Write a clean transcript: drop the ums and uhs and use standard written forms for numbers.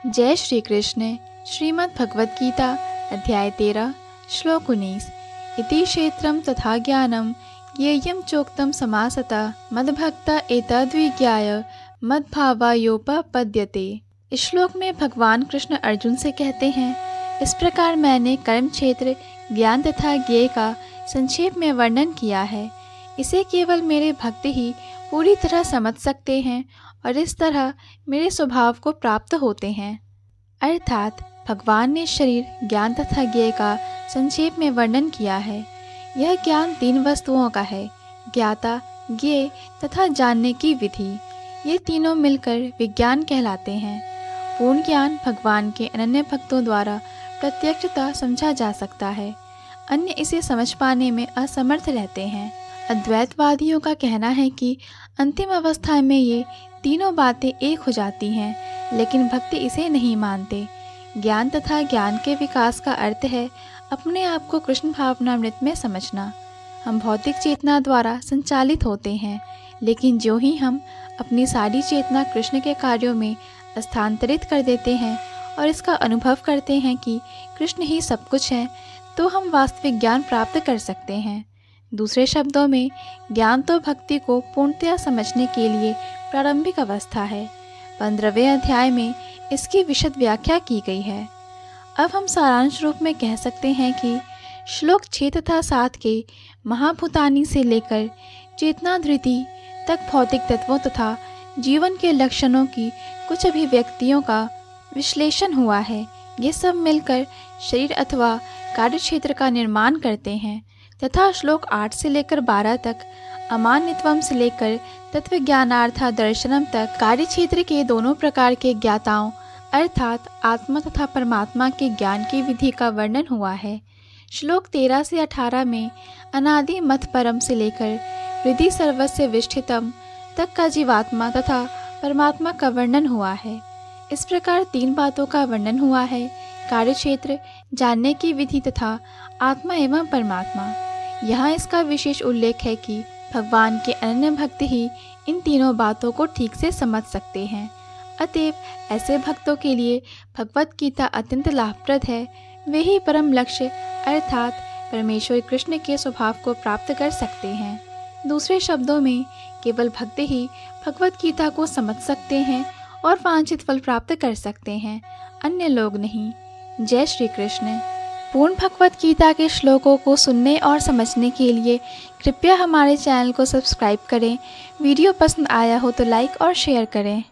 जय श्री कृष्ण। श्रीमद् भगवद गीता अध्याय 13 श्लोक 19। इति क्षेत्रं तथा ज्ञानं ज्ञेयं चोक्तं समासतः मद्भक्ता एतद्विज्ञाय मद्भावायोपपद्यते। इस श्लोक में भगवान कृष्ण अर्जुन से कहते हैं, इस प्रकार मैंने कर्म क्षेत्र, ज्ञान तथा ज्ञेय का संक्षेप में वर्णन किया है। इसे केवल मेरे भक्त ही पूरी तरह समझ सकते हैं और इस तरह मेरे स्वभाव को प्राप्त होते हैं। अर्थात भगवान ने शरीर, ज्ञान तथा ज्ञेय का संक्षेप में वर्णन किया है। यह ज्ञान 3 वस्तुओं का है, ज्ञाता, ज्ञेय तथा जानने की विधि। ये तीनों मिलकर विज्ञान कहलाते हैं। पूर्ण ज्ञान भगवान के अनन्य भक्तों द्वारा प्रत्यक्षतः समझा जा सकता है, अन्य इसे समझ पाने में असमर्थ रहते हैं। अद्वैतवादियों का कहना है कि अंतिम अवस्था में ये तीनों बातें एक हो जाती हैं, लेकिन भक्ति इसे नहीं मानते। ज्ञान तथा ज्ञान के विकास का अर्थ है अपने आप को कृष्ण भावनामृत में समझना। हम भौतिक चेतना द्वारा संचालित होते हैं, लेकिन जो ही हम अपनी सारी चेतना कृष्ण के कार्यों में स्थानांतरित कर देते हैं और इसका अनुभव करते हैं कि कृष्ण ही सब कुछ है, तो हम वास्तविक ज्ञान प्राप्त कर सकते हैं। दूसरे शब्दों में, ज्ञान तो भक्ति को पूर्णतया समझने के लिए प्रारंभिक अवस्था है। 15वें अध्याय में इसकी विशद व्याख्या की गई है। अब हम सारांश रूप में कह सकते हैं कि श्लोक 6 तथा 7 के महाभूतानी से लेकर चेतना धृति तक भौतिक तत्वों तथा जीवन के लक्षणों की कुछ अभिव्यक्तियों का विश्लेषण हुआ है। ये सब मिलकर शरीर अथवा कार्यक्षेत्र का निर्माण करते हैं तथा श्लोक 8 से लेकर 12 तक अमान्यत्वम से लेकर तत्व ज्ञानार्था दर्शनम तक कार्यक्षेत्र के दोनों प्रकार के ज्ञाताओं अर्थात आत्मा तथा परमात्मा के ज्ञान की विधि का वर्णन हुआ है। श्लोक 13 से 18 में अनादि मत परम से लेकर हृदय सर्वस्य विष्ठितम तक का जीवात्मा तथा परमात्मा का वर्णन हुआ है। इस प्रकार 3 बातों का वर्णन हुआ है, कार्यक्षेत्र, जानने की विधि तथा आत्मा एवं परमात्मा। यहाँ इसका विशेष उल्लेख है कि भगवान के अनन्य भक्त ही इन तीनों बातों को ठीक से समझ सकते हैं। अतएव ऐसे भक्तों के लिए भगवत गीता अत्यंत लाभप्रद है। वे ही परम लक्ष्य अर्थात परमेश्वर कृष्ण के स्वभाव को प्राप्त कर सकते हैं। दूसरे शब्दों में, केवल भक्त ही भगवत गीता को समझ सकते हैं और वांछित फल प्राप्त कर सकते हैं, अन्य लोग नहीं। जय श्री कृष्ण। पूर्ण भगवत गीता के श्लोकों को सुनने और समझने के लिए कृपया हमारे चैनल को सब्सक्राइब करें। वीडियो पसंद आया हो तो लाइक और शेयर करें।